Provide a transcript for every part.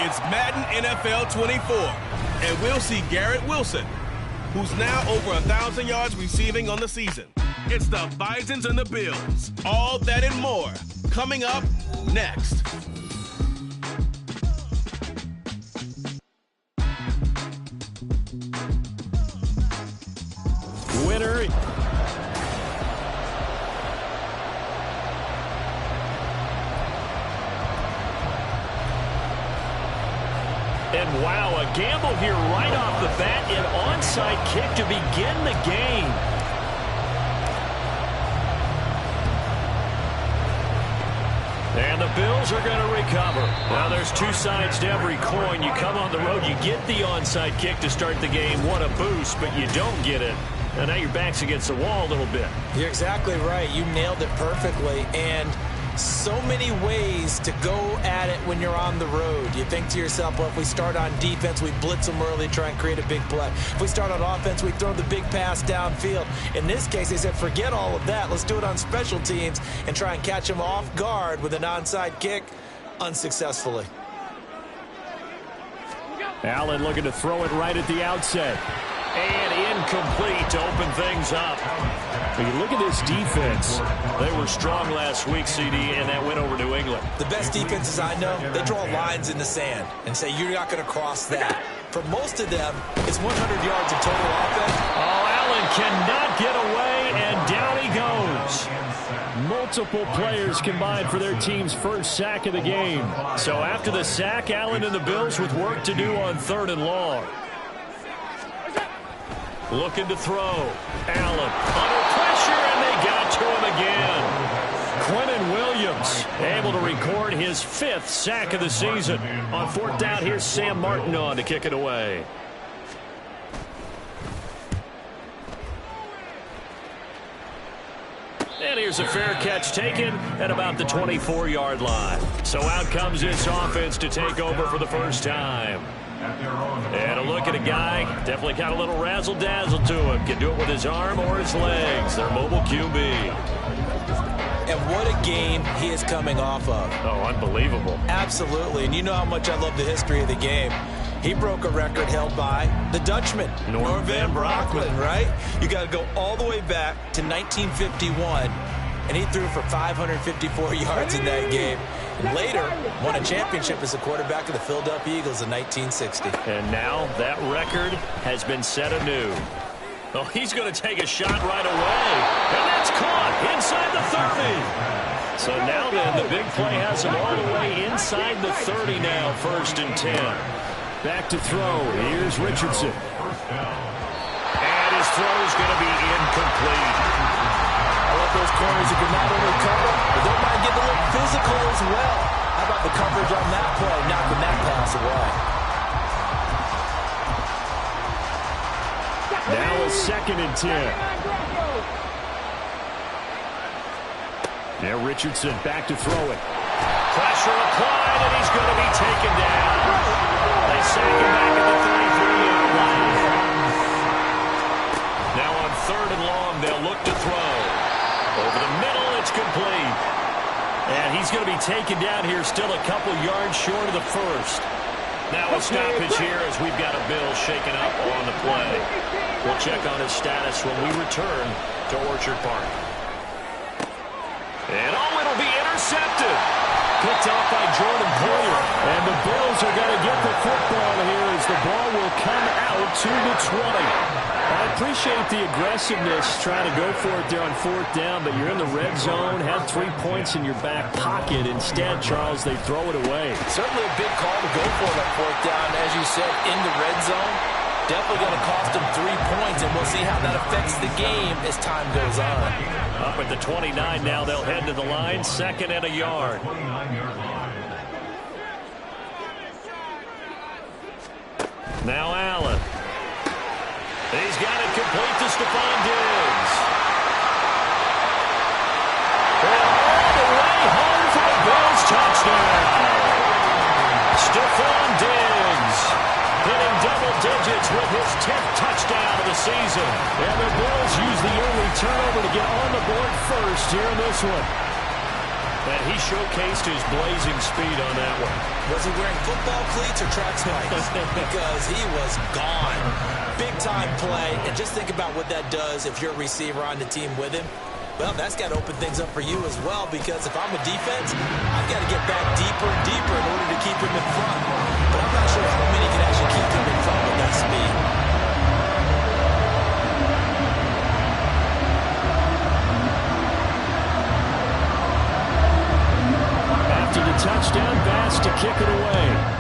It's Madden NFL 24, and we'll see Garrett Wilson, who's now over 1,000 yards receiving on the season. It's the Bisons and the Bills. All that and more coming up next. Winner. And wow, a gamble here right off the bat. An onside kick to begin the game. And the Bills are going to recover. Now, there's two sides to every coin. You come on the road, you get the onside kick to start the game. What a boost, but you don't get it. And now your back's against the wall a little bit. You're exactly right. You nailed it perfectly. And so many ways to go at it when you're on the road. You think to yourself, well, if we start on defense, we blitz them early, try and create a big play. If we start on offense, we throw the big pass downfield. In this case, they said, forget all of that. Let's do it on special teams and try and catch them off guard with an onside kick unsuccessfully. Allen looking to throw it right at the outset. And incomplete to open things up. When you look at this defense, they were strong last week, CD, and that went over New England. The best defenses I know, they draw lines in the sand and say, you're not going to cross that. For most of them, it's 100 yards of total offense. Oh, Allen cannot get away, and down he goes. Multiple players combined for their team's first sack of the game. So after the sack, Allen and the Bills with work to do on 3rd and long. Looking to throw. Allen under pressure, and they got to him again. Quentin Williams able to record his 5th sack of the season. On 4th down, here's Sam Martin on to kick it away. And here's a fair catch taken at about the 24-yard line. So out comes this offense to take over for the first time. And a look at a guy, definitely got a little razzle-dazzle to him. Can do it with his arm or his legs. Their mobile QB. And what a game he is coming off of. Oh, unbelievable. Absolutely. And you know how much I love the history of the game. He broke a record held by the Dutchman, Norm Van Brocklin, right? You got to go all the way back to 1951, and he threw for 554 yards in that game. And later, won a championship as a quarterback of the Philadelphia Eagles in 1960. And now that record has been set anew. Oh, he's going to take a shot right away. And that's caught inside the 30. So now then, the big play has him all the way inside the 30 now, 1st and 10. Back to throw. Here's Richardson. And his throw is going to be incomplete. I love those corners who can not only cover, but they might get a little physical as well. How about the coverage on that play, knocking that pass away? Now a 2nd and 10. Now Richardson back to throw it. Pressure applied, and he's going to be taken down. They sack him back at the 33-yard line. Now on 3rd and long, they'll look to throw. Over the middle, it's complete. And he's going to be taken down here, still a couple yards short of the 1st. Now a stoppage here as we've got a Bill shaken up on the play. We'll check on his status when we return to Orchard Park. And oh, it'll be intercepted. Picked off by Jordan Poyer. And the Bills are going to get the football here as the ball will come out to the 20. I appreciate the aggressiveness trying to go for it there on 4th down, but you're in the red zone, have 3 points in your back pocket. Instead, Charles, they throw it away. Certainly a big call to go for that 4th down, as you said, in the red zone. Definitely going to cost them 3 points, and we'll see how that affects the game as time goes on. Up at the 29 now, they'll head to the line, 2nd and a yard. Now Allen. He's got it complete to Stephon Diggs. And all the way home for the Bills touchdown. Stephon Diggs hitting double digits with his 10th touchdown of the season. And the Bills use the early turnover to get on the board first here in this one. And he showcased his blazing speed on that one. Was he wearing football cleats or track spikes? Because he was gone. Big-time play. And just think about what that does if you're a receiver on the team with him. Well, that's got to open things up for you as well, because if I'm a defense, I've got to get back deeper and deeper in order to keep him in front. But I'm not sure how many can actually keep him in front with that speed. After the touchdown, Bass to kick it away.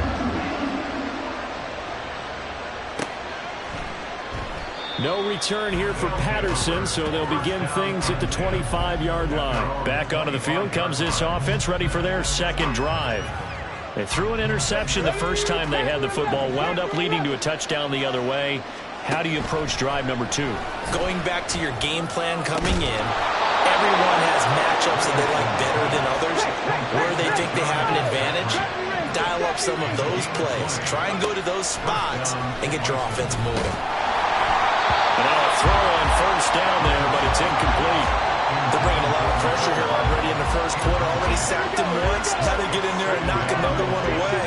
No return here for Patterson, so they'll begin things at the 25-yard line. Back onto the field comes this offense, ready for their second drive. They threw an interception the first time they had the football, wound up leading to a touchdown the other way. How do you approach drive number 2? Going back to your game plan coming in, everyone has matchups that they like better than others, where they think they have an advantage. Dial up some of those plays. Try and go to those spots and get your offense moving. And now a throw on first down there, but it's incomplete. They're bringing a lot of pressure here already in the first quarter. Already sacked him once. Now they get in there and knock another one away.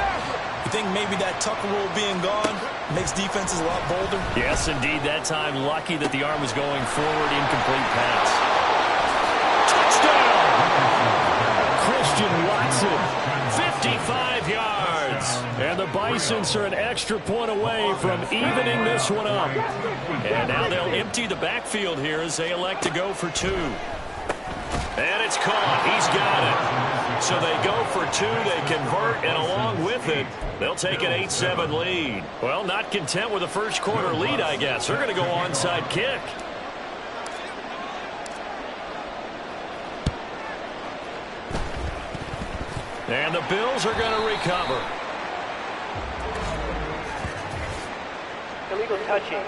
You think maybe that Tucker rule being gone makes defenses a lot bolder? Yes, indeed. That time, lucky that the arm was going forward. Incomplete pass. Touchdown! Christian Watson, 55 yards. And the Bisons are an extra point away from evening this one up. And now they'll empty the backfield here as they elect to go for 2. And it's caught. He's got it. So they go for 2. They convert, and along with it, they'll take an 8-7 lead. Well, not content with a first quarter lead, I guess. They're going to go onside kick. And the Bills are going to recover. Illegal touching.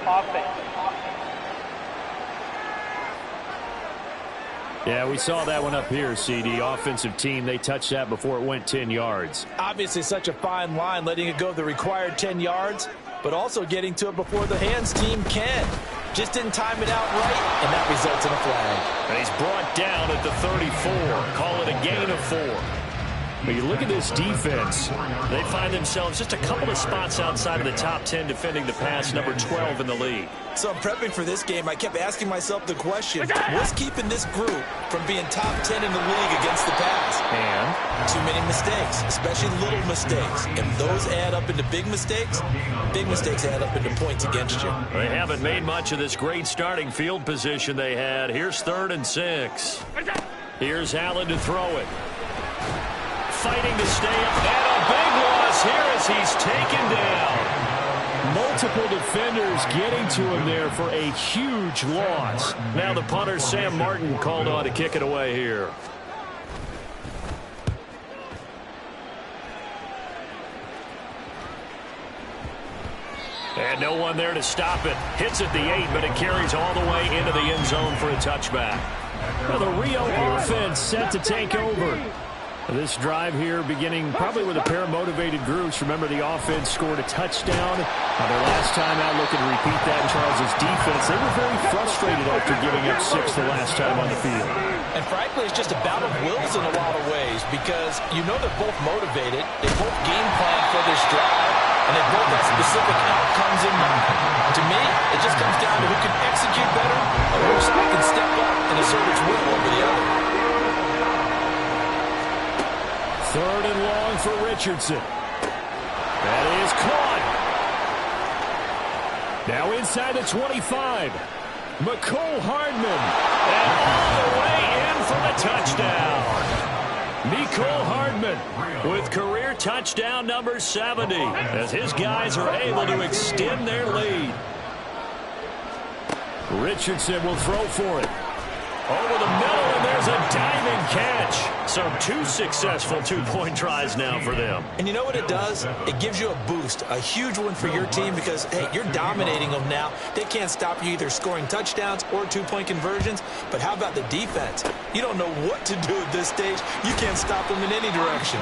Offense. Yeah, we saw that one up here, CD. Offensive team, they touched that before it went 10 yards. Obviously such a fine line, letting it go the required 10 yards, but also getting to it before the hands team can. Just didn't time it out right, and that results in a flag. And he's brought down at the 34. Call it a gain of 4. But you look at this defense, they find themselves just a couple of spots outside of the top 10 defending the pass, number 12 in the league. So I'm prepping for this game. I kept asking myself the question, what's keeping this group from being top 10 in the league against the pass? And? Too many mistakes, especially little mistakes. If those add up into big mistakes add up into points against you. They haven't made much of this great starting field position they had. Here's 3rd and 6. Here's Allen to throw it. Fighting to stay up, and a big loss here as he's taken down. Multiple defenders getting to him there for a huge loss. Now the punter, Sam Martin, called on to kick it away here. And no one there to stop it. Hits at the 8, but it carries all the way into the end zone for a touchback. Now the Rio offense set to take over. This drive here beginning probably with a pair of motivated groups. Remember, the offense scored a touchdown. Their last time out looking to repeat that in Charles' defense. They were very frustrated after giving up 6 the last time on the field. And frankly, it's just a battle of wills in a lot of ways, because you know they're both motivated. They both game plan for this drive, and they both have specific outcomes in mind. To me, it just comes down to who can execute better or who can step up and assert its will over the other. 3rd and long for Richardson. That is caught. Now inside the 25. McCole Hardman. And all the way in for the touchdown. McCole Hardman with career touchdown number 70 as his guys are able to extend their lead. Richardson will throw for it. Over the middle, and there's a diving catch. So 2 successful 2-point tries now for them. And you know what it does? It gives you a boost, a huge one for your team, because, hey, you're dominating them now. They can't stop you either scoring touchdowns or 2-point conversions. But how about the defense? You don't know what to do at this stage. You can't stop them in any direction.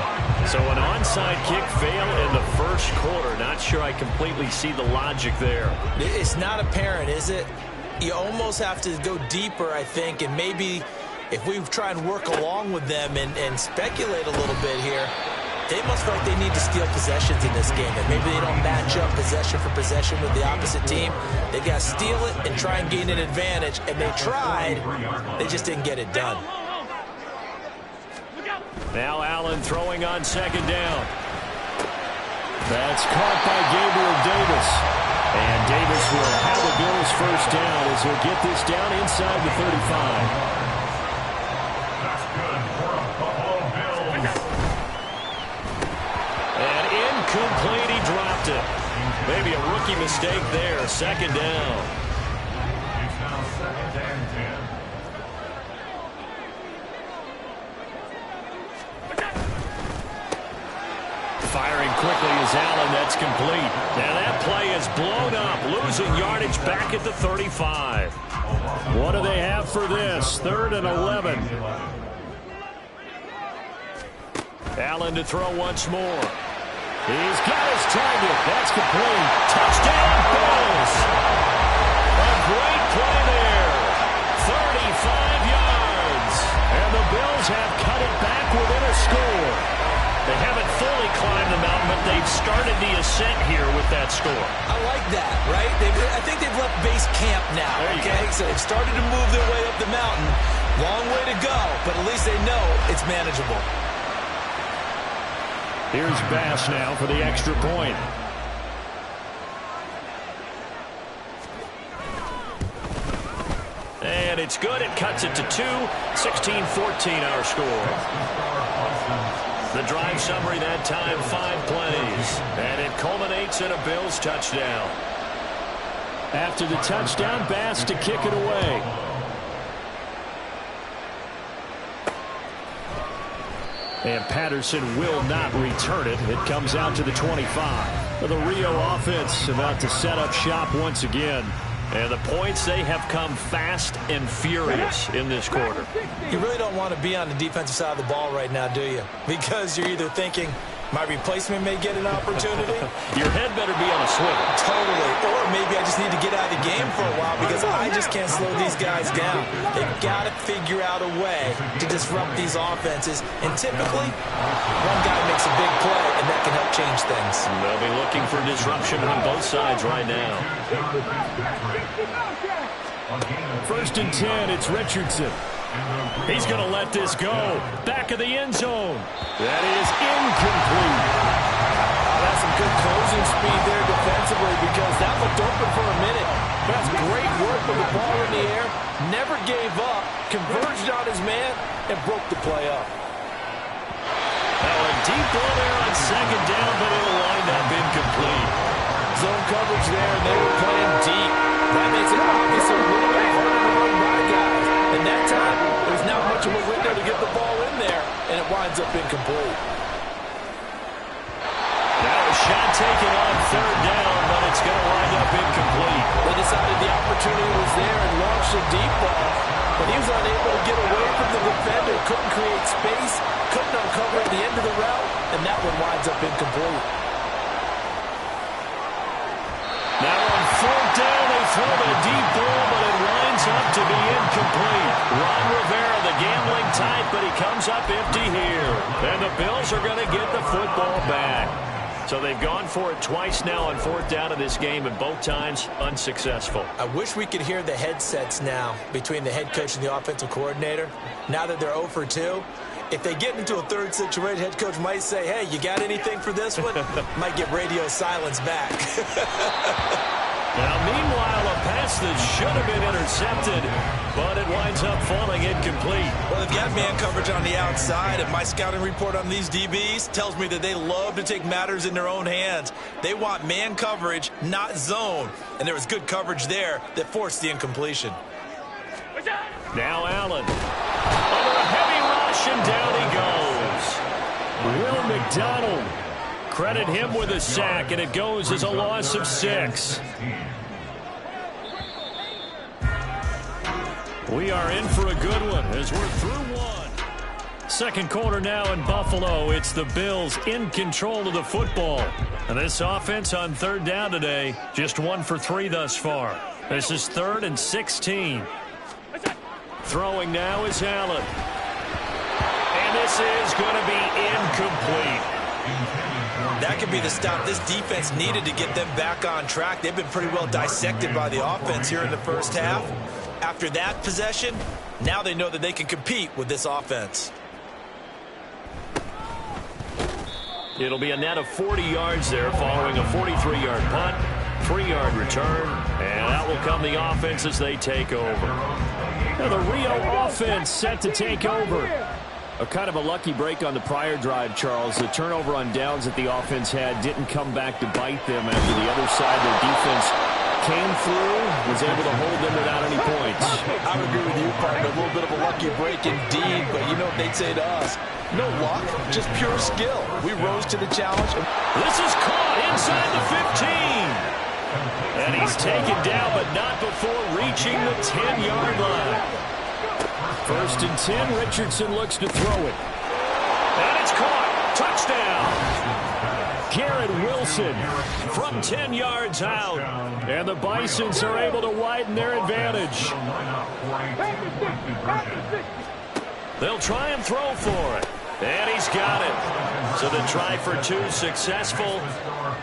So an onside kick fail in the first quarter. Not sure I completely see the logic there. It's not apparent, is it? You almost have to go deeper, I think, and maybe if we try and work along with them and speculate a little bit here, they must feel like they need to steal possessions in this game. And maybe they don't match up possession for possession with the opposite team. They've got to steal it and try and gain an advantage. And they tried. They just didn't get it done. Now Allen throwing on second down. That's caught by Gabriel Davis. And Davis will have the Bills first down as he'll get this down inside the 35. And incomplete, he dropped it. Maybe a rookie mistake there, second down. It's now second and 10. Firing quickly is Allen. That's complete. Now that play is blown up, losing yardage back at the 35. What do they have for this? 3rd and 11. Allen to throw once more. He's got his target. That's complete. Touchdown, Bills. A great play there. 35 yards. And the Bills have cut it back within a score. They haven't fully climbed the mountain, but they've started the ascent here with that score. I like that, right? I think they've left base camp now, okay? So they've started to move their way up the mountain. Long way to go, but at least they know it's manageable. Here's Bass now for the extra point. And it's good. It cuts it to 2. 16-14 our score. The drive summary that time, 5 plays. And it culminates in a Bills touchdown. After the touchdown, Bass to kick it away. And Patterson will not return it. It comes out to the 25. The Rio offense about to set up shop once again. And the points, they have come fast and furious in this quarter. You really don't want to be on the defensive side of the ball right now, do you? Because you're either thinking, my replacement may get an opportunity. Your head better be on a swivel. Totally. Or maybe I just need to get out of the game for a while because I just can't slow these guys down. They've got to figure out a way to disrupt these offenses. And typically, one guy makes a big play, and that can help change things. They'll be looking for disruption on both sides right now. 1st and 10, it's Richardson. He's going to let this go. Back of the end zone. That is incomplete. That's some good closing speed there defensively because that looked open for a minute. But that's great work with the ball in the air. Never gave up. Converged on his man and broke the play up. Now a deep ball there on second down, but it'll wind up incomplete. Zone coverage there, and they were playing deep. That makes it obviously a little bit harder to run by guys. And that time, there's not much of a window to get the ball in there, and it winds up incomplete. Now a shot taken on 3rd down, but it's going to wind up incomplete. They decided the opportunity was there and launched a deep ball, but he was unable to get away from the defender, couldn't create space, couldn't uncover at the end of the route, and that one winds up incomplete. Now on 4th down, they throw the deep ball, but it winds up to be incomplete. Ron Rivera, the gambling type, but he comes up empty here. And the Bills are going to get the football back. So they've gone for it twice now on 4th down in this game, and both times unsuccessful. I wish we could hear the headsets now between the head coach and the offensive coordinator. Now that they're 0 for 2. If they get into a third situation, head coach might say, hey, you got anything for this one? Might get radio silence back. Now, meanwhile, a pass that should have been intercepted, but it winds up falling incomplete. Well, they've got man coverage on the outside, and my scouting report on these DBs tells me that they love to take matters in their own hands. They want man coverage, not zone. And there was good coverage there that forced the incompletion. Now Allen. Under a heavy rush, and down he goes. Will McDonald. Credit him with a sack, and it goes as a loss of 6. We are in for a good one as we're through one. Second quarter now in Buffalo. It's the Bills in control of the football. And this offense on 3rd down today, just 1 for 3 thus far. This is 3rd and 16. Throwing now is Allen. And this is going to be incomplete. That could be the stop this defense needed to get them back on track. They've been pretty well dissected by the offense here in the first half. After that possession, now they know that they can compete with this offense. It'll be a net of 40 yards there following a 43-yard punt, 3-yard return, and out will come the offense as they take over. Now the Rio offense set to take over. A kind of a lucky break on the prior drive, Charles. The turnover on downs that the offense had didn't come back to bite them after the other side. Their defense came through, was able to hold them without any points. I would agree with you, partner. A little bit of a lucky break indeed, but you know what they'd say to us? No luck, just pure skill. We rose to the challenge. This is caught inside the 15. And he's taken down, but not before reaching the 10-yard line. First and 10, Richardson looks to throw it. And it's caught. Touchdown. Garrett Wilson from 10 yards out. And the Bisons are able to widen their advantage. They'll try and throw for it. And he's got it. So the try for 2 successful.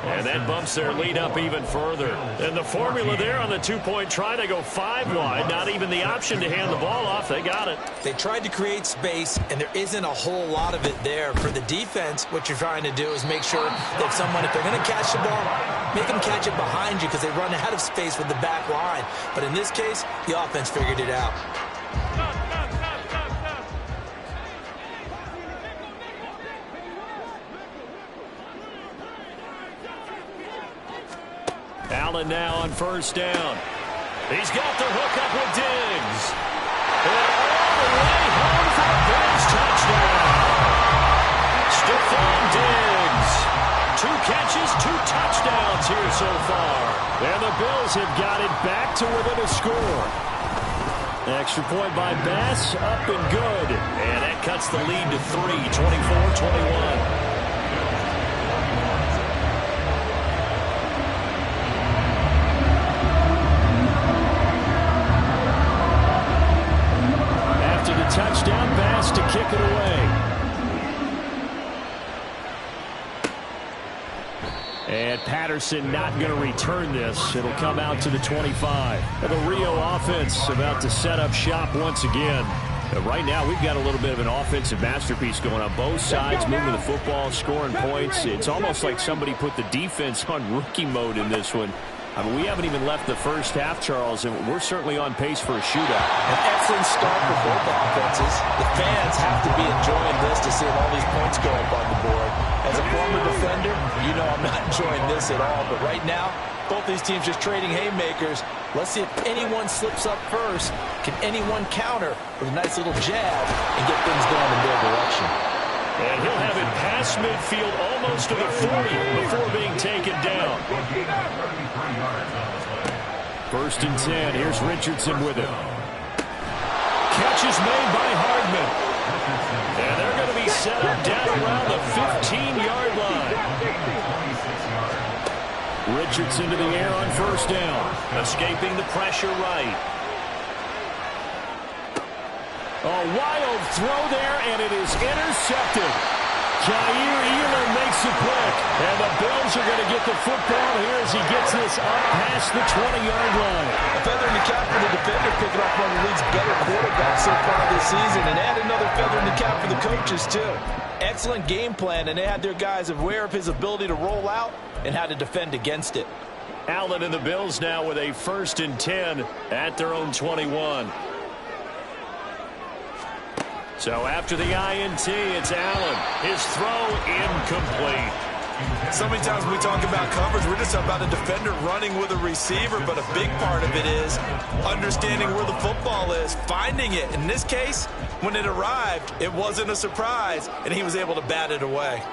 And that bumps their lead up even further. And the formula there on the 2-point try, they go 5 wide. Not even the option to hand the ball off. They got it. They tried to create space, and there isn't a whole lot of it there. For the defense, what you're trying to do is make sure that if they're going to catch the ball, make them catch it behind you because they run out of space with the back line. But in this case, the offense figured it out. Allen now on first down. He's got the hook up with Diggs. And all the way home for a Bills touchdown. Stephon Diggs. 2 catches, 2 touchdowns here so far. And the Bills have got it back to within a score. Extra point by Bass, up and good. And that cuts the lead to 3, 24-21. Touchdown pass to kick it away. And Patterson not going to return this. It'll come out to the 25. And the Rio offense about to set up shop once again. Right now, we've got a little bit of an offensive masterpiece going on. Both sides moving the football, scoring points. It's almost like somebody put the defense on rookie mode in this one. I mean, we haven't even left the first half, Charles, and we're certainly on pace for a shootout. An excellent start for both offenses. The fans have to be enjoying this to see all these points go up on the board. As a former defender, you know I'm not enjoying this at all. But right now, both these teams just trading haymakers. Let's see if anyone slips up first. Can anyone counter with a nice little jab and get things going in their direction? And he'll have it past midfield almost to the 40 before being taken down. First and 10. Here's Richardson with it. Catch is made by Hardman. And they're going to be set up down around the 15-yard line. Richardson to the air on first down. Escaping the pressure right. A wild throw there, and it is intercepted. Jair Elam makes the pick, and the Bills are going to get the football here as he gets this up past the 20-yard line. A feather in the cap for the defender, picking up one of the league's better quarterbacks so far this season, and add another feather in the cap for the coaches, too. Excellent game plan, and they had their guys aware of his ability to roll out and how to defend against it. Allen and the Bills now with a 1st and 10 at their own 21. So after the INT, it's Allen. His throw incomplete. So many times when we talk about coverage, we're just about a defender running with a receiver, but a big part of it is understanding where the football is, finding it. In this case, when it arrived, it wasn't a surprise, and he was able to bat it away.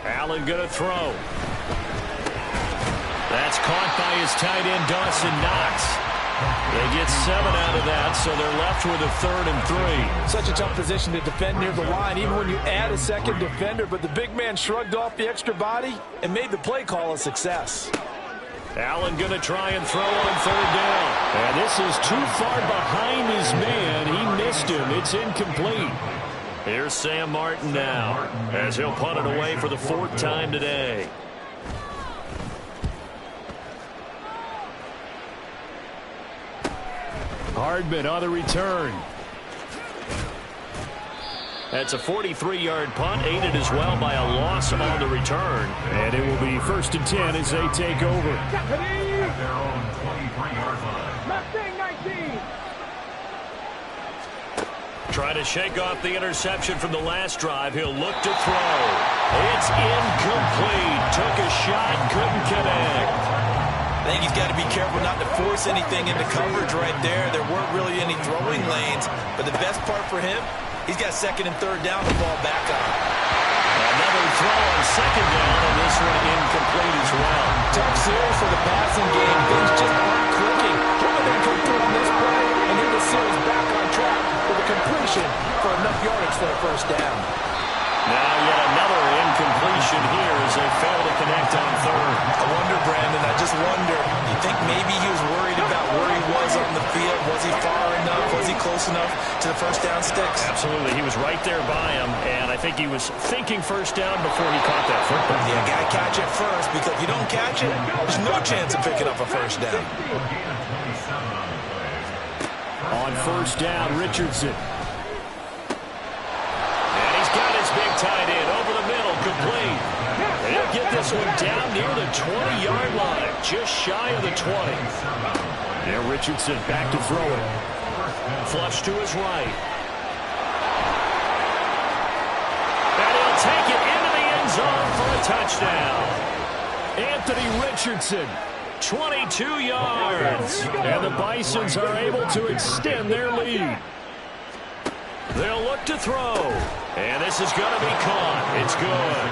Allen going to throw. That's caught by his tight end, Dawson Knox. They get 7 out of that, so they're left with a 3rd and 3. Such a tough position to defend near the line, even when you add a second defender, but the big man shrugged off the extra body and made the play call a success. Allen going to try and throw on third down. And this is too far behind his man. He missed him. It's incomplete. Here's Sam Martin now as he'll punt it away for the 4th time today. Hardman on the return. That's a 43-yard punt, aided as well by a loss on the return. And it will be 1st and 10 as they take over. At their own 23-yard line. Trying to shake off the interception from the last drive. He'll look to throw. It's incomplete. Took a shot, couldn't connect. I think he's got to be careful not to force anything into coverage right there. There weren't really any throwing lanes, but the best part for him, he's got 2nd and 3rd down to fall back on. Another throw on 2nd down, and this one incomplete as well. Tough series for the passing game. Things just aren't clicking. How they come through on this play and get the series back on track with a completion for enough yardage for a 1st down. Now yet another incompletion here as they fail to connect on 3rd. I wonder, Brandon, I just wonder, you think maybe he was worried about where he was on the field? Was he far enough? Was he close enough to the 1st down sticks? Absolutely. He was right there by him, and I think he was thinking 1st down before he caught that football. Yeah, got to catch it first, because if you don't catch it, there's no chance of picking up a 1st down. On 1st down, Richardson. Got his big tight end over the middle, complete. And he'll get this one down near the 20-yard line, just shy of the 20. Now Richardson back to throw it. Flush to his right. And he'll take it into the end zone for a touchdown. Anthony Richardson, 22 yards. And the Bisons are able to extend their lead. They'll look to throw. And this is going to be caught. It's good.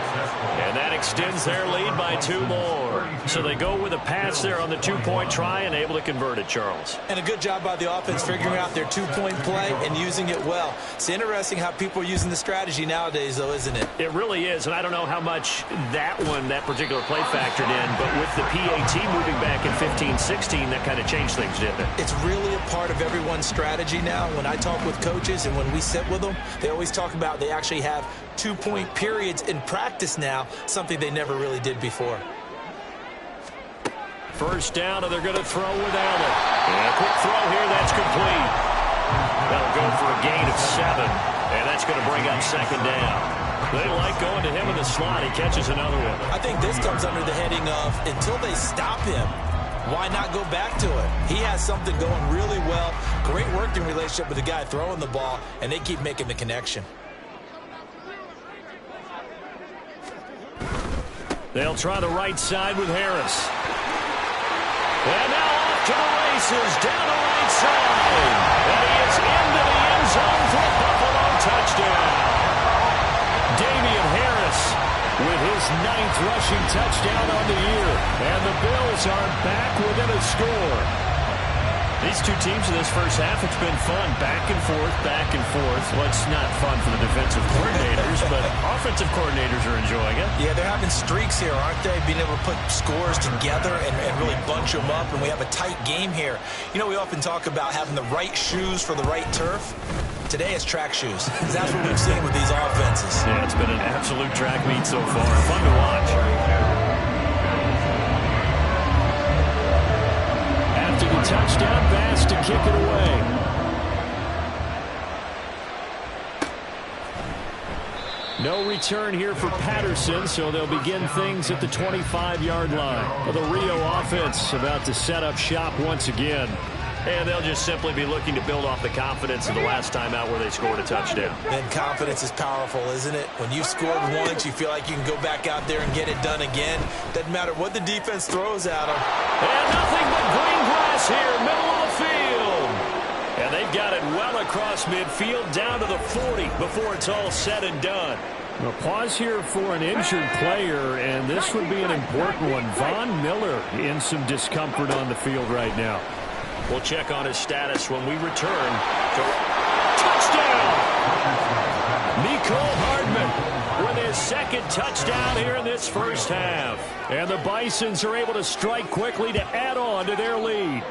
And that extends their lead by 2 more. So they go with a pass there on the 2-point try and able to convert it, Charles. And a good job by the offense figuring out their 2-point play and using it well. It's interesting how people are using the strategy nowadays, though, isn't it? It really is. And I don't know how much that particular play factored in. But with the PAT moving back in 15-16, that kind of changed things, didn't it? It's really a part of everyone's strategy now. When I talk with coaches and when we sit with them, they always talk about they actually have 2-point periods in practice now, something they never really did before. 1st down, and they're going to throw with Allen. And a quick throw here, that's complete. That'll go for a gain of 7, and that's going to bring up 2nd down. They like going to him in the slot. He catches another one. I think this comes under the heading of, until they stop him, why not go back to it? He has something going really well. Great working relationship with the guy throwing the ball, and they keep making the connection. They'll try the right side with Harris. And now off to the races, down the right side. And he is into the end zone for a Buffalo touchdown. Damian Harris with his 9th rushing touchdown on the year. And the Bills are back within a score. These two teams in this first half, it's been fun. Back and forth, back and forth. Well, it's not fun for the defensive coordinators, but offensive coordinators are enjoying it. Yeah, they're having streaks here, aren't they? Being able to put scores together and really bunch them up, and we have a tight game here. You know, we often talk about having the right shoes for the right turf. Today it's track shoes. That's what we've seen with these offenses. Yeah, it's been an absolute track meet so far. Fun to watch. After the touchdown pass to kick it away. No return here for Patterson, so they'll begin things at the 25-yard line. Well, the Rio offense about to set up shop once again. And they'll just simply be looking to build off the confidence of the last time out where they scored a touchdown. And confidence is powerful, isn't it? When you've scored once, you feel like you can go back out there and get it done again. Doesn't matter what the defense throws at them. And nothing but green grass here, middle of the field. And they've got it well across midfield down to the 40 before it's all said and done. A pause here for an injured player, and this would be an important one. Von Miller in some discomfort on the field right now. We'll check on his status when we return. Touchdown! Nicole Hardman with his second touchdown here in this first half. And the Bisons are able to strike quickly to add on to their lead.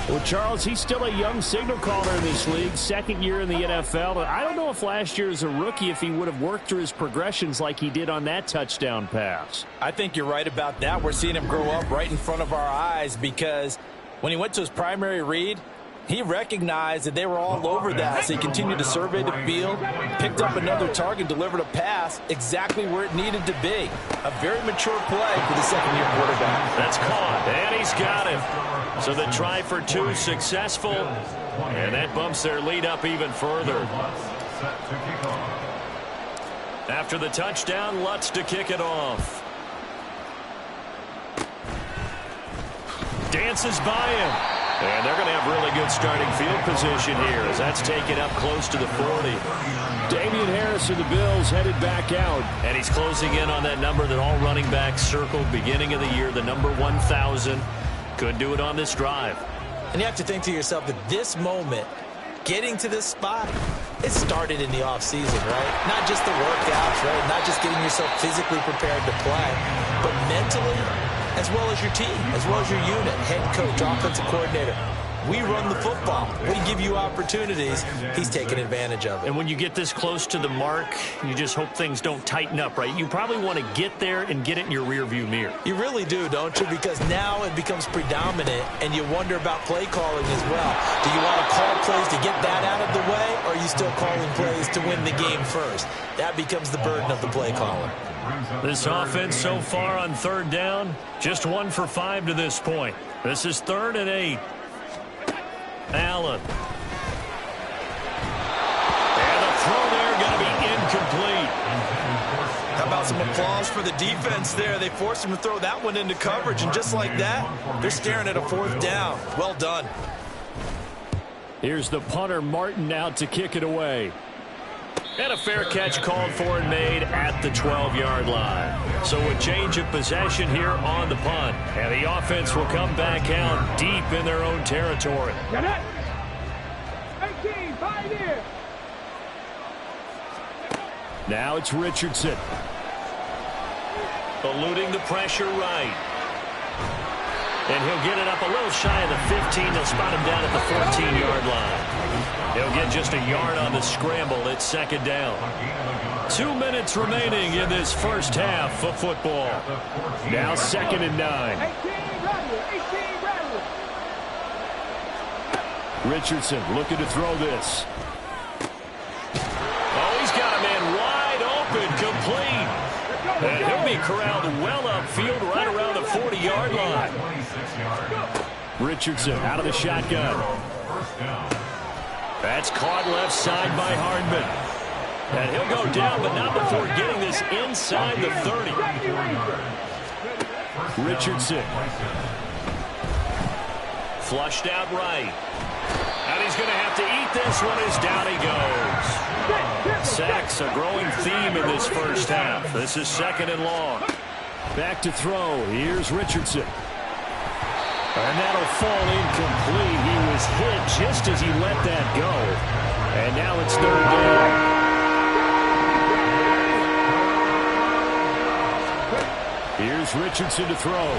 Well, Charles, he's still a young signal caller in this league, second year in the NFL. I don't know if last year as a rookie, if he would have worked through his progressions like he did on that touchdown pass. I think you're right about that. We're seeing him grow up right in front of our eyes because when he went to his primary read, he recognized that they were all over that, so he continued to survey the field, picked up another target, delivered a pass exactly where it needed to be. A very mature play for the second-year quarterback. That's caught, and he's got him. So the try for two successful, and that bumps their lead up even further. After the touchdown, Lutz to kick it off. Dances by him. And they're going to have really good starting field position here as that's taken up close to the 40. Damian Harris of the Bills headed back out. And he's closing in on that number that all running backs circled beginning of the year, the number 1,000. Could do it on this drive. And you have to think to yourself that this moment, getting to this spot, it started in the offseason, right? Not just the workouts, right? Not just getting yourself physically prepared to play, but mentally, as well as your team, as well as your unit, head coach, offensive coordinator. We run the football. We give you opportunities. He's taking advantage of it. And when you get this close to the mark, you just hope things don't tighten up, right? You probably want to get there and get it in your rearview mirror. You really do, don't you? Because now it becomes predominant, and you wonder about play calling as well. Do you want to call plays to get that out of the way, or are you still calling plays to win the game first? That becomes the burden of the play caller. This offense so far on third down, just 1 for 5 to this point. This is 3rd and 8. Allen. And the throw there going to be incomplete. How about some applause for the defense there? They forced him to throw that one into coverage, and just like that, they're staring at a 4th down. Well done. Here's the punter, Martin, out to kick it away. And a fair catch called for and made at the 12-yard line. So a change of possession here on the punt. And the offense will come back out deep in their own territory. 18, 5 here. Now it's Richardson. Eluding the pressure right. And he'll get it up a little shy of the 15. They'll spot him down at the 14-yard line. He'll get just a yard on the scramble. It's 2nd down. 2 minutes remaining in this first half of football. Now 2nd and 9. 18, Richardson looking to throw this. Oh, he's got a man wide open, complete. And he'll be corralled well upfield right around the 40-yard line. Richardson out of the shotgun. That's caught left side by Hardman. And he'll go down, but not before getting this inside the 30. Richardson. Flushed out right. And he's going to have to eat this one as down he goes. Sacks, a growing theme in this first half. This is 2nd and long. Back to throw. Here's Richardson. And that'll fall incomplete. He was hit just as he let that go. And now it's 3rd down. Here's Richardson to throw.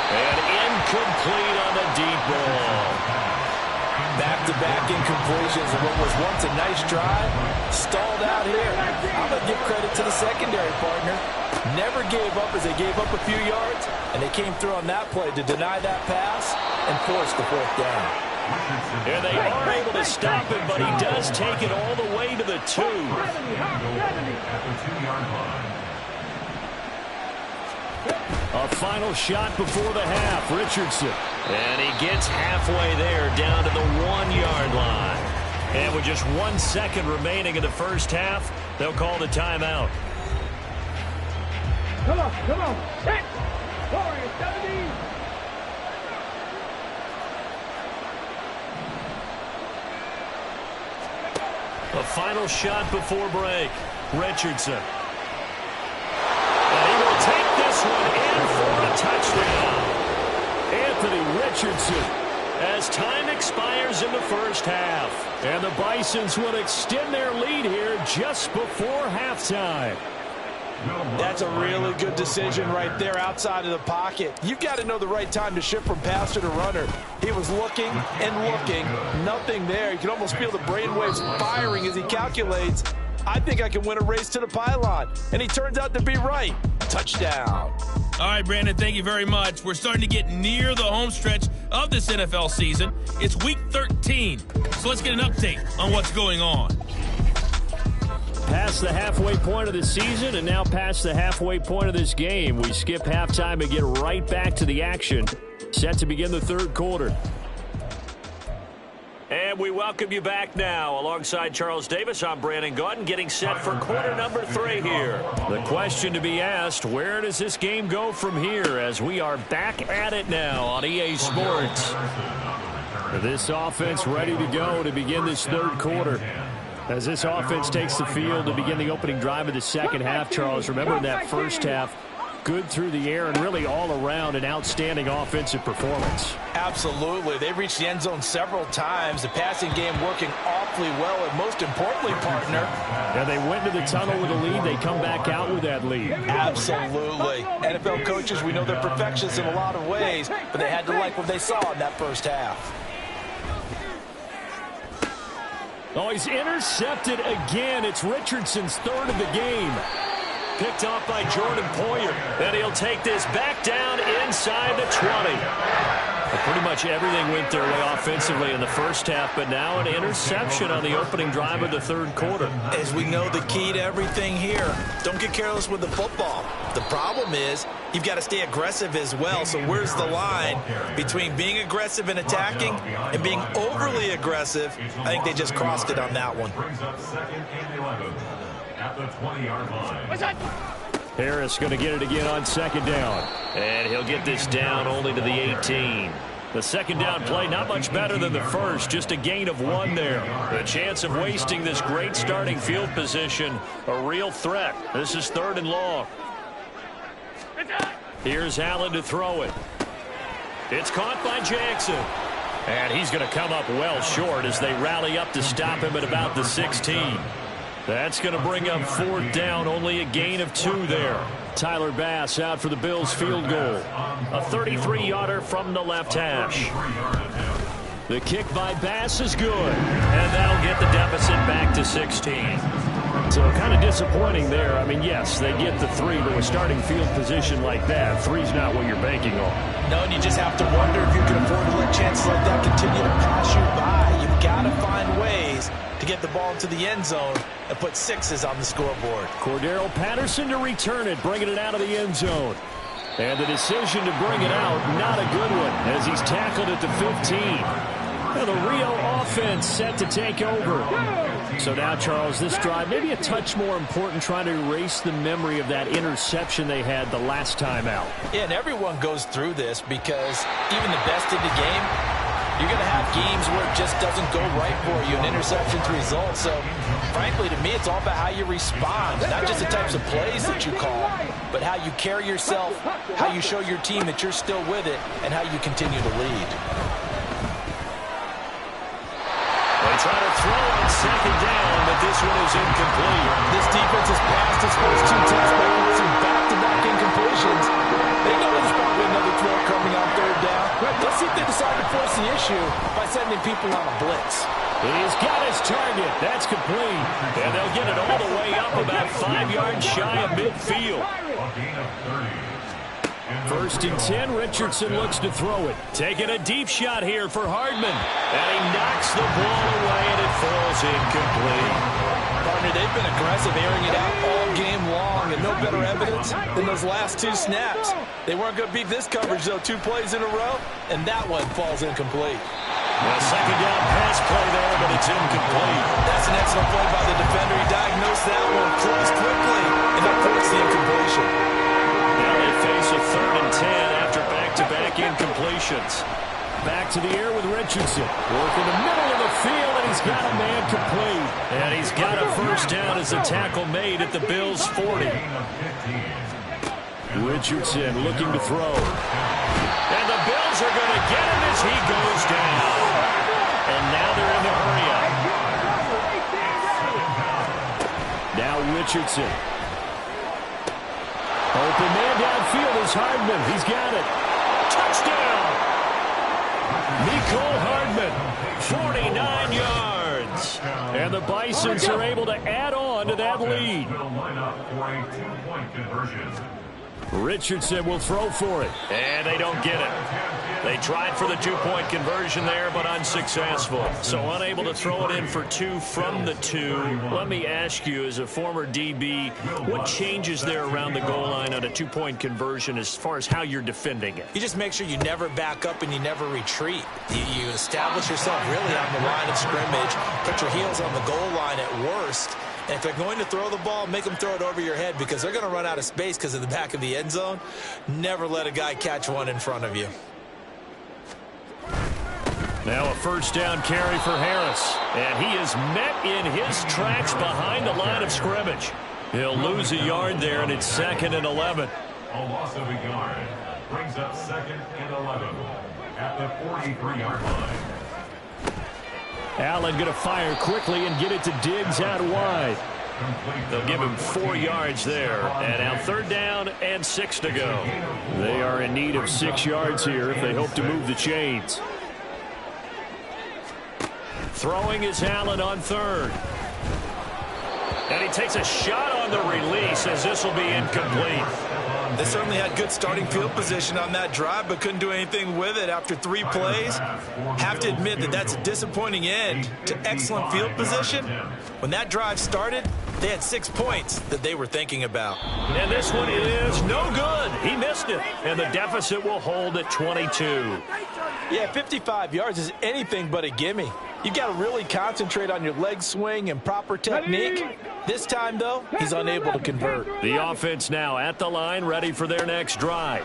And incomplete on the deep ball. Back-to-back incompletions of what was once a nice drive. Stalled out here. I'm going to give credit to the secondary partner. Never gave up as they gave up a few yards, and they came through on that play to deny that pass and force the 4th down. And they are able to stop him, but he does take it all the way to the 2. A final shot before the half. Richardson. And he gets halfway there down to the 1-yard line. And with just 1 second remaining in the first half, they'll call the timeout. Come on. 6, 17. A final shot before break. Richardson. And he will take this one in for a touchdown. Anthony Richardson as time expires in the first half. And the Bisons will extend their lead here just before halftime. That's a really good decision right there outside of the pocket. You've got to know the right time to shift from passer to runner. He was looking and looking. Nothing there. You can almost feel the brainwaves firing as he calculates, I think I can win a race to the pylon. And he turns out to be right. Touchdown. All right, Brandon, thank you very much. We're starting to get near the home stretch of this NFL season. It's week 13, so let's get an update on what's going on. Past the halfway point of the season and now past the halfway point of this game. We skip halftime and get right back to the action. Set to begin the third quarter. And we welcome you back now. Alongside Charles Davis, I'm Brandon Gaudin, getting set for quarter number 3 here. The question to be asked, where does this game go from here as we are back at it now on EA Sports? This offense ready to go to begin this third quarter. As this offense takes the field to begin the opening drive of the second half, Charles, remember in that first half, good through the air and really all around an outstanding offensive performance. Absolutely. They reached the end zone several times. The passing game working awfully well, and most importantly, partner. And they went into the tunnel with a lead. They come back out with that lead. Absolutely. NFL coaches, we know they're perfectionists in a lot of ways, but they had to like what they saw in that first half. Oh, he's intercepted again. It's Richardson's third of the game. Picked off by Jordan Poyer. And he'll take this back down inside the 20. Well, pretty much everything went their way offensively in the first half, but now an interception on the opening drive of the third quarter. As we know, the key to everything here, don't get careless with the football. The problem is you've got to stay aggressive as well. So where's the line between being aggressive and attacking and being overly aggressive? I think they just crossed it on that one. At the 20-yard line. Harris going to get it again on second down. And he'll get this down only to the 18. The second down play not much better than the first, just a gain of 1 there. The chance of wasting this great starting field position, a real threat. This is 3rd and long. Here's Allen to throw it. It's caught by Jackson. And he's going to come up well short as they rally up to stop him at about the 16. That's going to bring up 4th down, only a gain of 2 there. Tyler Bass out for the Bills field goal. A 33-yarder from the left hash. The kick by Bass is good. And that'll get the deficit back to 16. So kind of disappointing there. I mean, yes, they get the 3, but with starting field position like that, 3's not what you're banking on. No, and you just have to wonder if you can afford to let chances like that continue to pass you by. You've got to find ways to get the ball into the end zone and put 6s on the scoreboard. Cordero Patterson to return it, bringing it out of the end zone. And the decision to bring it out, not a good one, as he's tackled at the 15. And the Rio offense set to take over. So now, Charles, this drive maybe a touch more important, trying to erase the memory of that interception they had the last time out. Yeah, and everyone goes through this because even the best in the game, you're going to have games where it just doesn't go right for you, and interceptions result. So, frankly, to me, it's all about how you respond, not just the types of plays that you call, but how you carry yourself, how you show your team that you're still with it, and how you continue to lead. They try to throw on second down, but this one is incomplete. This defense has passed its first 2 tests by forcing back-to-back incompletions. They know there's probably another throw coming on 3rd down. Let's see if they decide to force the issue by sending people on a blitz. He's got his target. That's complete. And they'll get it all the way up about 5 yards shy of midfield. 1st and 10, Richardson looks to throw it. Taking a deep shot here for Hardman. And he knocks the ball away, and it falls incomplete. Partner, they've been aggressive, airing it out all game long, and no better evidence than those last 2 snaps. They weren't going to beat this coverage, though, 2 plays in a row, and that one falls incomplete. A second down pass play there, but it's incomplete. That's an excellent play by the defender. He diagnosed that one, closed quickly, and that forced the incompletion. Now they face a 3rd and 10 after back-to-back incompletions. Back to the air with Richardson. Working the middle of the field, and he's got a man complete. And he's got a 1st down as the tackle made at the Bills' 40. Richardson looking to throw. And the Bills are going to get him as he goes down. And now they're in the hurry-up. Now Richardson. Open man downfield is Hardman. He's got it. Touchdown! Mecole Hardman, 49 yards. And the Bisons are able to add on to that lead. Richardson will throw for it. And they don't get it. They tried for the two-point conversion there, but unsuccessful. So unable to throw it in for two from the two. Let me ask you, as a former DB, what changes there around the goal line on a two-point conversion as far as how you're defending it? You just make sure you never back up and you never retreat. You establish yourself really on the line of scrimmage, put your heels on the goal line at worst. And if they're going to throw the ball, make them throw it over your head because they're going to run out of space because of the back of the end zone. Never let a guy catch one in front of you. Now a first down carry for Harris. And he is met in his tracks behind the line of scrimmage. He'll lose a yard there, and it's 2nd and 11. A loss of a yard brings up 2nd and 11 at the 43-yard line. Allen going to fire quickly and get it to Diggs out wide. They'll give him 4 yards there. And now 3rd down and 6 to go. They are in need of 6 yards here if they hope to move the chains. Throwing is Allen on 3rd. And he takes a shot on the release as this will be incomplete. They certainly had good starting field position on that drive, but couldn't do anything with it after 3 plays. Have to admit that that's a disappointing end to excellent field position. When that drive started, they had 6 points that they were thinking about. And this one is no good. He missed it. And the deficit will hold at 22. Yeah, 55 yards is anything but a gimme. You've got to really concentrate on your leg swing and proper technique. This time, though, he's unable to convert. The offense now at the line, ready for their next drive.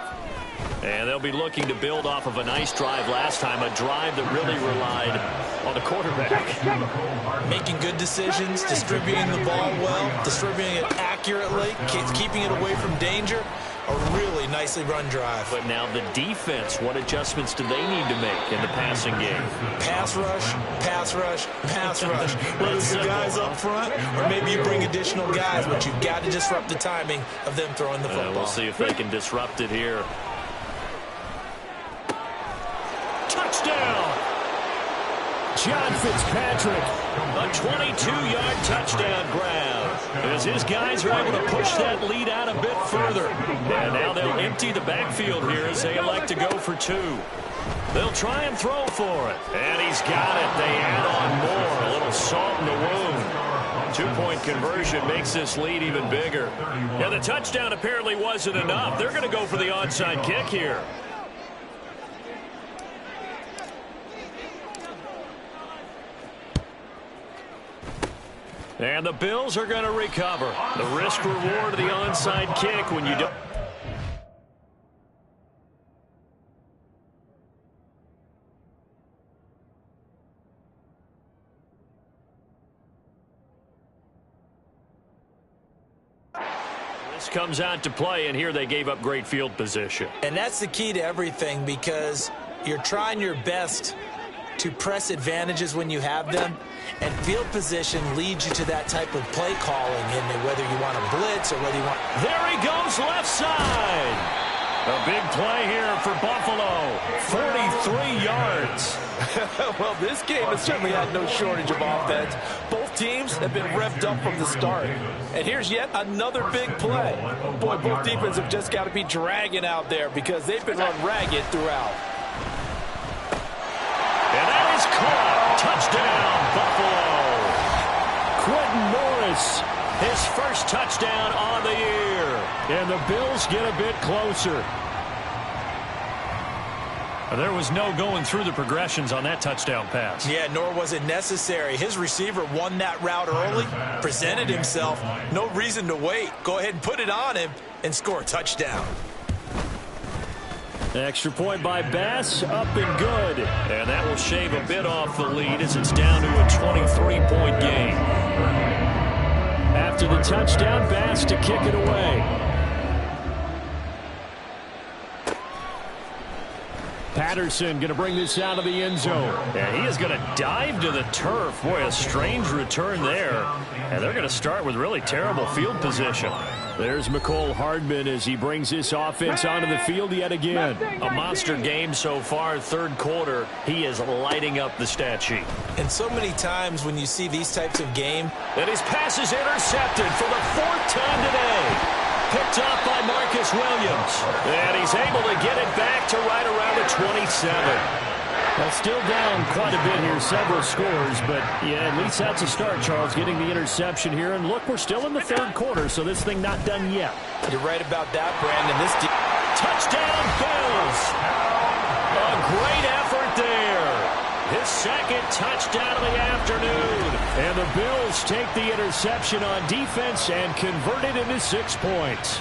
And they'll be looking to build off of a nice drive last time, a drive that really relied on the quarterback. Making good decisions, distributing the ball well, distributing it accurately, keeping it away from danger. A really nicely run drive. But now the defense, what adjustments do they need to make in the passing game? Pass rush, pass rush, pass rush. Whether it's the guys up front or maybe you bring additional guys, but you've got to disrupt the timing of them throwing the football. We'll see if they can disrupt it here. Touchdown! John Fitzpatrick. A 22-yard touchdown grab. As his guys are able to push that lead out a bit further. And now they'll empty the backfield here as they elect to go for 2. They'll try and throw for it. And he's got it. They add on more. A little salt in the wound. 2-point conversion makes this lead even bigger. Yeah, the touchdown apparently wasn't enough. They're going to go for the onside kick here. And the Bills are going to recover. The risk-reward of the onside kick when you don't. This comes out to play, and here they gave up great field position. And that's the key to everything because you're trying your best to press advantages when you have them, and field position leads you to that type of play calling in whether you want to blitz or whether you want. There he goes left side. A big play here for Buffalo. 43 yards. Well, this game has certainly had no shortage of offense. Both teams have been revved up from the start. And here's yet another big play. Boy, both defenses have just got to be dragging out there because they've been run ragged throughout. And that is caught. Touchdown, Buffalo. Quentin Morris, his first touchdown on the year. And the Bills get a bit closer. There was no going through the progressions on that touchdown pass. Yeah, nor was it necessary. His receiver won that route early, presented himself. No reason to wait. Go ahead and put it on him and score a touchdown. Extra point by Bass, up and good. And that will shave a bit off the lead as it's down to a 23-point game. After the touchdown, Bass to kick it away. Patterson going to bring this out of the end zone. Yeah, he is going to dive to the turf. Boy, a strange return there. And they're going to start with really terrible field position. There's Mecole Hardman as he brings this offense onto the field yet again. A monster game so far, third quarter. He is lighting up the stat sheet. And so many times when you see these types of games, and his pass is intercepted for the fourth time today. Picked up by Marcus Williams. And he's able to get it back to right around the 27. Well, still down quite a bit here, several scores, but yeah, at least that's a start, Charles, getting the interception here. And look, we're still in the third quarter, so this thing not done yet. You're right about that, Brandon. This touchdown, Bills. A great effort there. His second touchdown of the afternoon. And the Bills take the interception on defense and convert it into 6 points.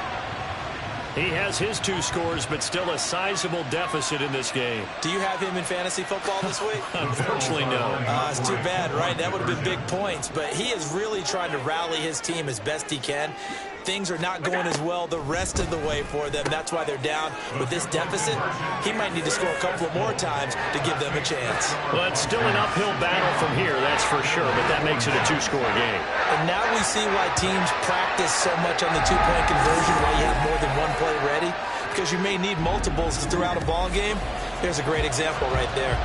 He has his 2 scores, but still a sizable deficit in this game. Do you have him in fantasy football this week? Unfortunately, no. It's too bad, right? That would have been big points. But he is really trying to rally his team as best he can. Things are not going as well the rest of the way for them. That's why they're down. With this deficit, he might need to score a couple of more times to give them a chance. Well, it's still an uphill battle from here, that's for sure, but that makes it a 2-score game. And now we see why teams practice so much on the 2-point conversion, why you have more than one play ready, because you may need multiples throughout a ball game. Here's a great example right there.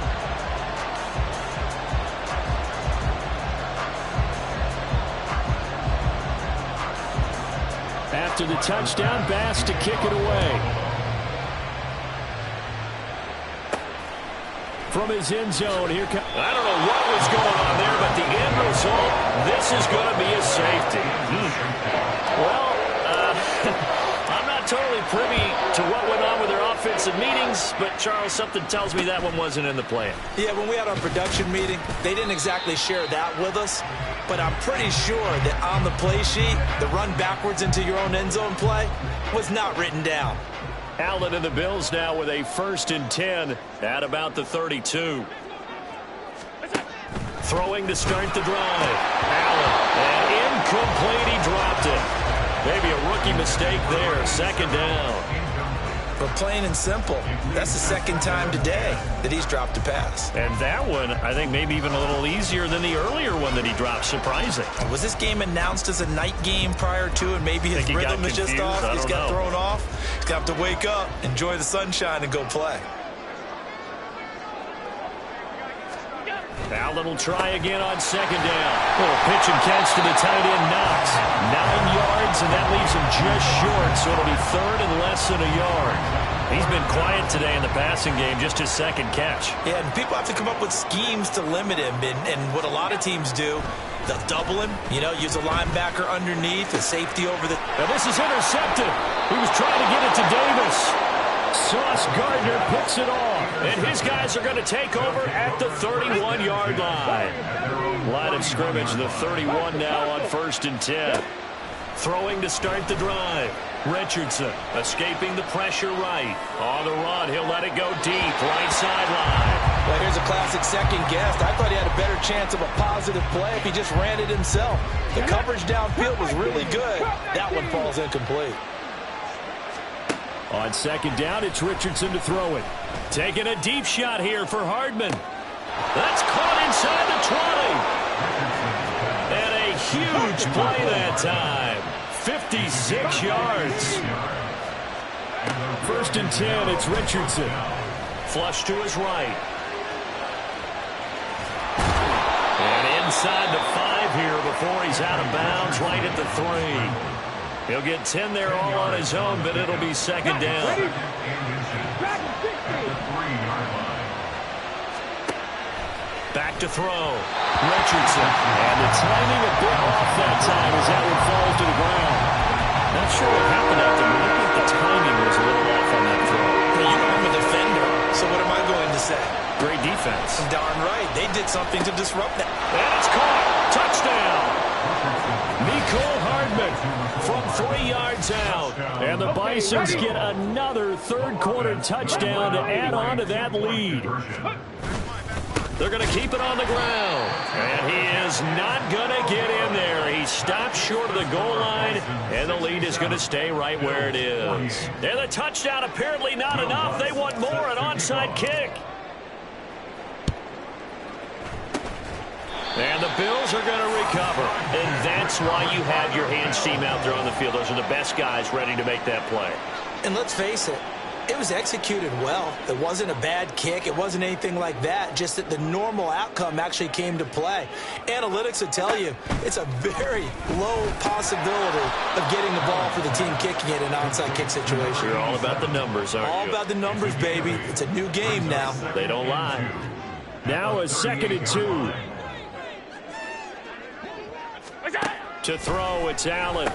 After the touchdown, Bass to kick it away. From his end zone, here comes... I don't know what was going on there, but the end result, this is going to be a safety. Well, I'm not totally privy to what went on with their offensive meetings, but, Charles, something tells me that one wasn't in the plan. Yeah, when we had our production meeting, they didn't exactly share that with us. But I'm pretty sure that on the play sheet, the run backwards into your own end zone play was not written down. Allen and the Bills now with a 1st and 10 at about the 32. Throwing to start the drive. Allen, and incomplete, he dropped it. Maybe a rookie mistake there, 2nd down. But plain and simple, that's the 2nd time today that he's dropped a pass. And that one, I think, maybe even a little easier than the earlier one that he dropped. Surprising. Was this game announced as a night game prior to, and maybe his rhythm is just off? He's got thrown off. He's got to wake up, enjoy the sunshine, and go play. Allen will try again on 2nd down. Little pitch and catch to the tight end, Knox. 9 yards, and that leaves him just short, so it'll be 3rd and less than a yard. He's been quiet today in the passing game, just his 2nd catch. Yeah, and people have to come up with schemes to limit him, and what a lot of teams do, they'll double him, use a linebacker underneath, a safety over the... Now this is intercepted. He was trying to get it to Davis. Sauce Gardner picks it off. And his guys are going to take over at the 31-yard line. Line of scrimmage, the 31 now on 1st and 10. Throwing to start the drive. Richardson escaping the pressure right. On the run, he'll let it go deep, right sideline. Well, here's a classic second guess. I thought he had a better chance of a positive play if he just ran it himself. The coverage downfield was really good. That one falls incomplete. On 2nd down, it's Richardson to throw it. Taking a deep shot here for Hardman. That's caught inside the 20. And a huge play that time. 56 yards. 1st and 10, it's Richardson. Flush to his right. And inside the 5 here before he's out of bounds, right at the 3. He'll get 10 there all on his own, but it'll be 2nd down. Back to throw. Richardson. And the timing a bit off that time as that one falls to the ground. Not sure what happened out there, but I think the timing was a little off on that throw. But I'm a defender, so what am I going to say? Great defense. Darn right. They did something to disrupt that. And it's caught. Touchdown. Mecole Hardman from 3 yards out. And the Bisons get another 3rd quarter touchdown to add on to that lead. They're going to keep it on the ground. And he is not going to get in there. He stopped short of the goal line, and the lead is going to stay right where it is. And the touchdown apparently not enough. They want more, an onside kick. And the Bills are going to recover. And that's why you have your hands team out there on the field. Those are the best guys ready to make that play. And let's face it, it was executed well. It wasn't a bad kick. It wasn't anything like that. Just that the normal outcome actually came to play. Analytics will tell you it's a very low possibility of getting the ball for the team kicking it in an onside kick situation. You're all about the numbers, aren't you? All about the numbers, baby. It's a new game now. They don't lie. Now a 2nd and 2. To throw, it's Allen.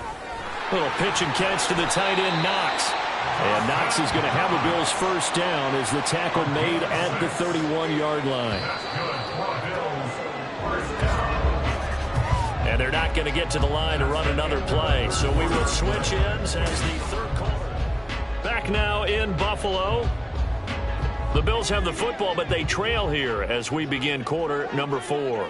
Little pitch and catch to the tight end, Knox. And Knox is going to have a Bills first down as the tackle made at the 31-yard line. And they're not going to get to the line to run another play. So we will switch ends as the third quarter. Back now in Buffalo. The Bills have the football, but they trail here as we begin quarter number 4.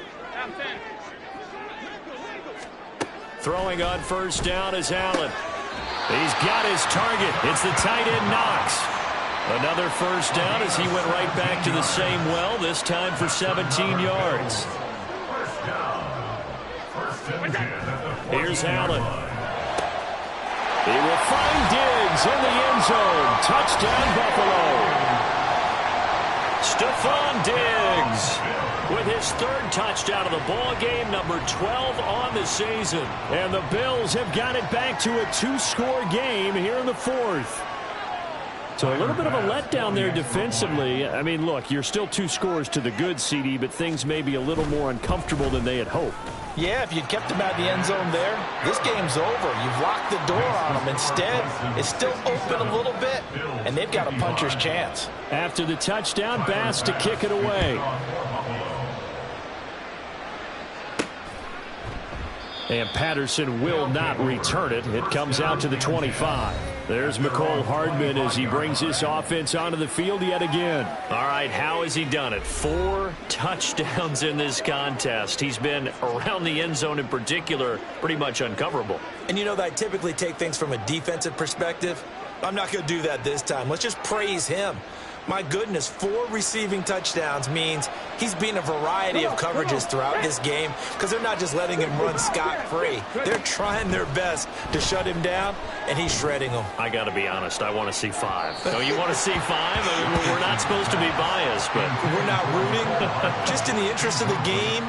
Throwing on first down is Allen. He's got his target. It's the tight end, Knox. Another first down as he went right back to the same well, this time for 17 yards. Here's Allen. He will find Diggs in the end zone. Touchdown, Buffalo. Stephon Diggs with his 3rd touchdown of the ball game, number 12 on the season. And the Bills have got it back to a 2-score game here in the 4th. So a little bit of a letdown there defensively. I mean, look, you're still 2 scores to the good, CD, but things may be a little more uncomfortable than they had hoped. Yeah, if you'd kept them out of the end zone there, this game's over. You've locked the door on them. Instead, it's still open a little bit, and they've got a puncher's chance. After the touchdown, Bass to kick it away. And Patterson will not return it. It comes out to the 25. There's McCole Hardman as he brings this offense onto the field yet again. All right, how has he done it? 4 touchdowns in this contest. He's been around the end zone in particular, pretty much uncoverable. And you know that I typically take things from a defensive perspective. I'm not going to do that this time. Let's just praise him. My goodness, 4 receiving touchdowns means he's been a variety of coverages throughout this game because they're not just letting him run scot-free. They're trying their best to shut him down, and he's shredding them. I got to be honest, I want to see 5. No, you want to see 5? I mean, we're not supposed to be biased, but we're not rooting. Just in the interest of the game,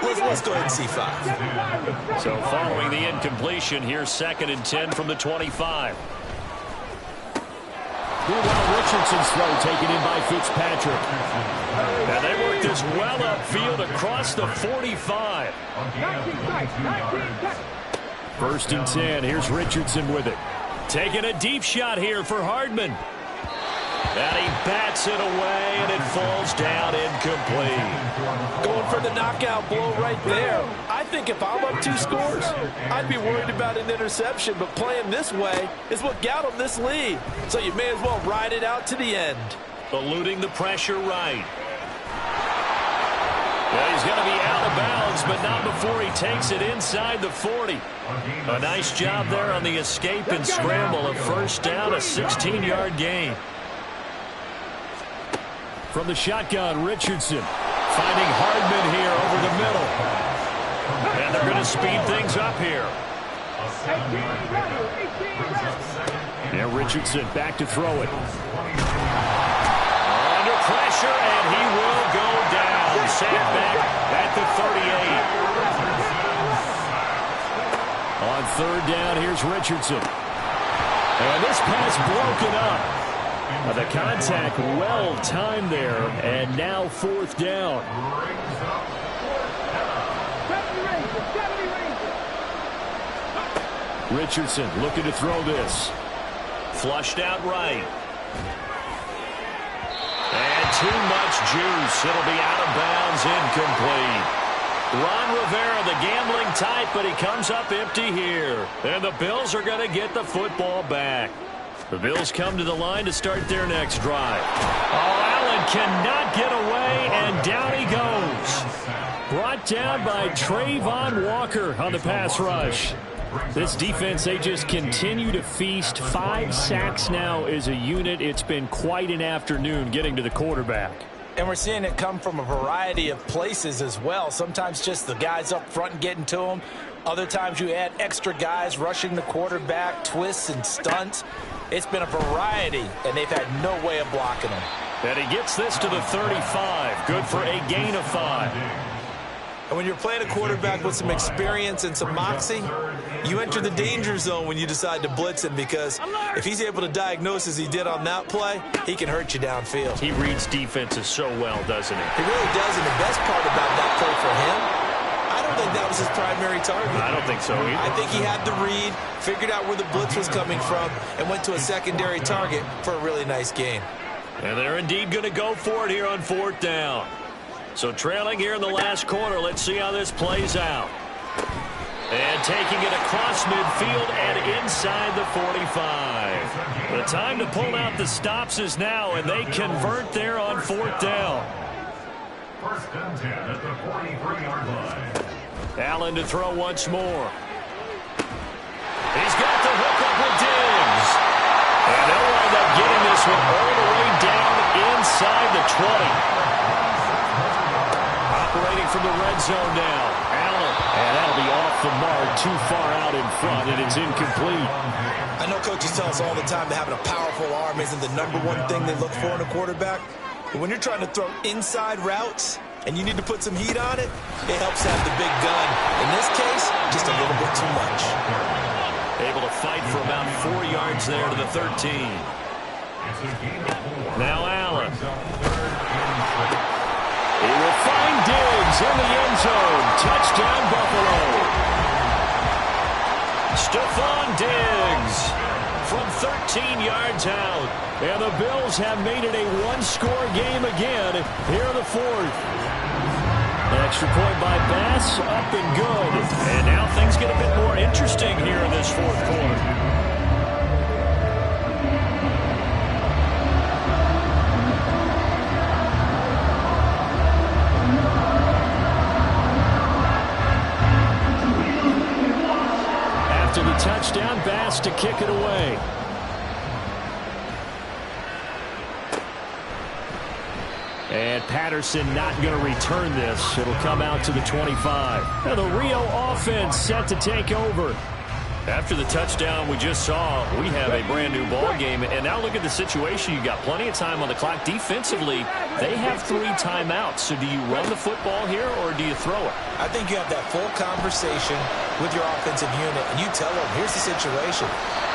let's go ahead and see 5. So following the incompletion, here's 2nd and 10 from the 25. Richardson's throw taken in by Fitzpatrick. And they work this well upfield across the 45. 1st and 10. Here's Richardson with it. Taking a deep shot here for Hardman. And he bats it away, and it falls down incomplete. Going for the knockout blow right there. I think if I'm up 2 scores, I'd be worried about an interception, but playing this way is what got him this lead. So you may as well ride it out to the end. Eluding the pressure right. Well, he's going to be out of bounds, but not before he takes it inside the 40. A nice job there on the escape and scramble. A first down, a 16-yard gain. From the shotgun, Richardson finding Hardman here over the middle. And they're going to speed things up here. Yeah, Richardson back to throw it. Under pressure, and he will go down. Sacked back at the 38. On 3rd down, here's Richardson. And this pass broken up. The contact well timed there, and now 4th down. Richardson looking to throw this. Flushed out right. And too much juice. It'll be out of bounds, incomplete. Ron Rivera, the gambling type, but he comes up empty here. And the Bills are going to get the football back. The Bills come to the line to start their next drive. Oh, Allen cannot get away, and down he goes. Brought down by Trayvon Walker on the pass rush. This defense, they just continue to feast. 5 sacks now as a unit. It's been quite an afternoon getting to the quarterback. And we're seeing it come from a variety of places as well. Sometimes just the guys up front getting to him. Other times you add extra guys rushing the quarterback, twists and stunts. It's been a variety, and they've had no way of blocking him. And he gets this to the 35. Good for a gain of 5. And when you're playing a quarterback with some experience and some moxie, you enter the danger zone when you decide to blitz him, because if he's able to diagnose as he did on that play, he can hurt you downfield. He reads defenses so well, doesn't he? He really does, and the best part about that play for him, I don't think that was his primary target. I don't think so either. I think he had the read, figured out where the blitz was coming from, and went to a secondary target for a really nice gain. And they're indeed going to go for it here on 4th down. So trailing here in the last quarter, let's see how this plays out. And taking it across midfield and inside the 45. The time to pull out the stops is now, and they convert there on 4th down. 1st and 10 at the 43-yard line. Allen to throw once more. He's got the hook up with Diggs. And they'll wind up getting this one all the way down inside the 20. Operating from the red zone now. Allen. And that'll be off the mark, too far out in front, and it's incomplete. I know coaches tell us all the time that having a powerful arm isn't the #1 thing they look for in a quarterback. But when you're trying to throw inside routes and you need to put some heat on it, it helps have the big gun. In this case, just a little bit too much. Able to fight for about 4 yards there to the 13. Now Allen. He will find Diggs in the end zone. Touchdown, Buffalo. Stephon Diggs from 13 yards out. And the Bills have made it a 1-score game again here in the 4th. Extra point by Bass, up and good. And now things get a bit more interesting here in this 4th quarter. After the touchdown, Bass to kick it away. And Patterson not going to return this. It'll come out to the 25. Now the Rio offense set to take over. After the touchdown we just saw, we have a brand new ball game. And now look at the situation. You've got plenty of time on the clock. Defensively, they have 3 timeouts. So do you run the football here or do you throw it? I think you have that full conversation with your offensive unit, and you tell them, here's the situation.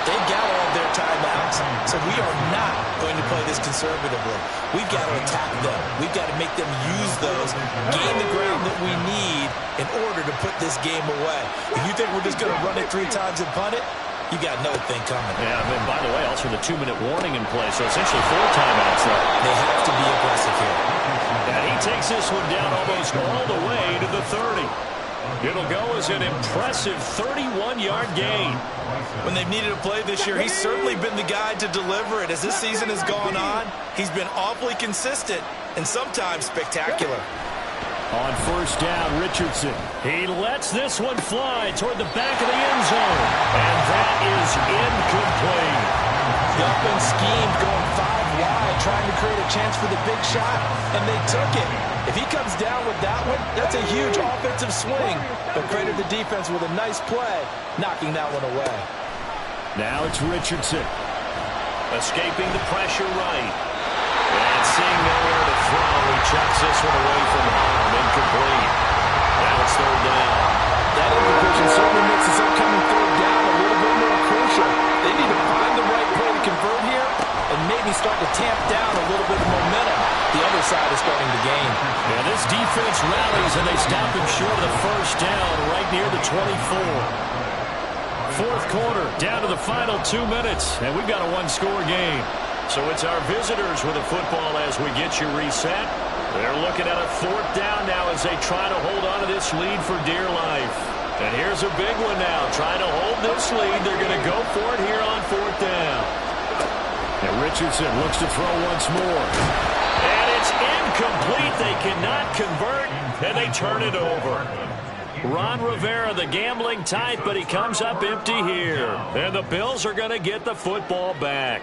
They've got all of their timeouts, so we are not going to play this conservatively. We've got to attack them. We've got to make them use those, gain the ground that we need in order to put this game away. If you think we're just going to run it 3 times and punt it, you got another thing coming. Yeah, and by the way, also the 2-minute warning in play, so essentially 4 timeouts left. They have to be aggressive here. And he takes this one down almost all the way to the 30. It'll go as an impressive 31-yard gain. When they've needed a play this year, he's certainly been the guy to deliver it. As this season has gone on, he's been awfully consistent and sometimes spectacular. On 1st down, Richardson. He lets this one fly toward the back of the end zone. And that is incomplete. The offense schemed going 5 wide, trying to create a chance for the big shot, and they took it. If he comes down with that one, that's a huge offensive swing. But credit the defense with a nice play, knocking that one away. Now it's Richardson. Escaping the pressure right. And seeing nowhere to throw, he chucks this one away from home. Incomplete. Now it's 3rd down. That incompletion certainly makes this upcoming 3rd down a little bit more crucial. They need to find the right play to convert here and maybe start to tamp down a little bit of momentum. The other side is starting to gain. Yeah, this defense rallies, and they stop him short of the 1st down right near the 24. 4th quarter, down to the final 2 minutes, and we've got a 1-score game. So it's our visitors with the football as we get you reset. They're looking at a 4th down now as they try to hold on to this lead for dear life. And here's a big one now. Trying to hold this lead. They're going to go for it here on 4th down. And Richardson looks to throw once more. And it's incomplete. They cannot convert, and they turn it over. Ron Rivera, the gambling type, but he comes up empty here. And the Bills are going to get the football back.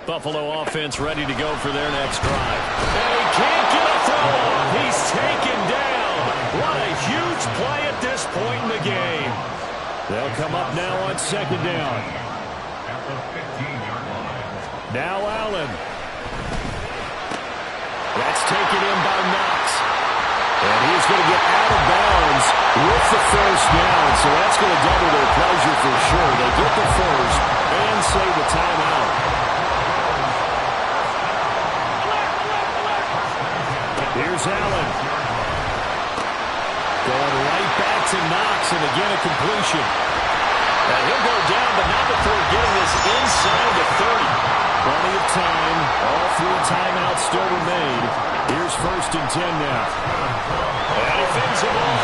Buffalo offense ready to go for their next drive. And he can't get a throw off. He's taken down. What a huge play at this point in the game. They'll come up now on second down. Now Allen. That's taken in by Knox. And he's going to get out of bounds with the first down. So that's going to double their pleasure for sure. They get the first and save the timeout. Here's Allen. Going right back to Knox, and again a completion. And he'll go down, but not before getting this inside the 30. Plenty of time. All three timeouts still remain. Here's 1st and 10 now. And he fends him off.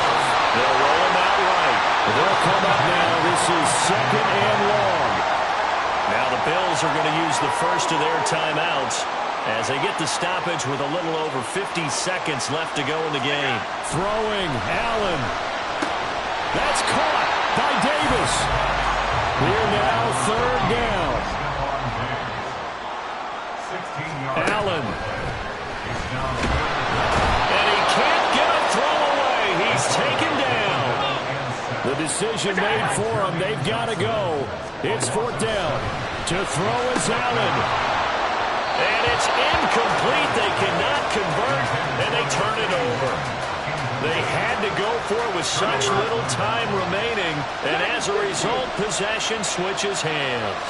They'll roll him out right. They'll come up now. This is 2nd and long. Now the Bills are going to use the first of their timeouts as they get the stoppage with a little over 50 seconds left to go in the game. Throwing, Allen. That's caught by Davis. Here now, 3rd down. Allen. And he can't get a throw away. He's taken down. The decision made for him. They've got to go. It's 4th down. To throw is Allen. And it's incomplete. They cannot convert, and they turn it over. They had to go for it with such little time remaining, and as a result, possession switches hands.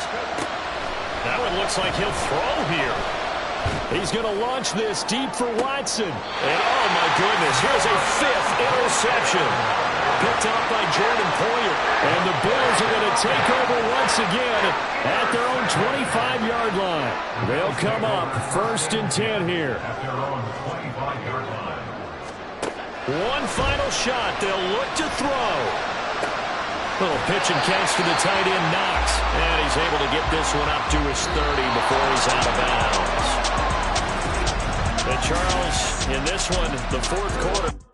That one looks like he'll throw here. He's going to launch this deep for Watson. And oh my goodness, here's a 5th interception. Picked up by Jordan Poyer. And the Bills are going to take over once again at their own 25-yard line. They'll come up 1st and 10 here. One final shot. They'll look to throw. Little pitch and catch to the tight end, Knox. And he's able to get this one up to his 30 before he's out of bounds. And Charles, in this one, the 4th quarter.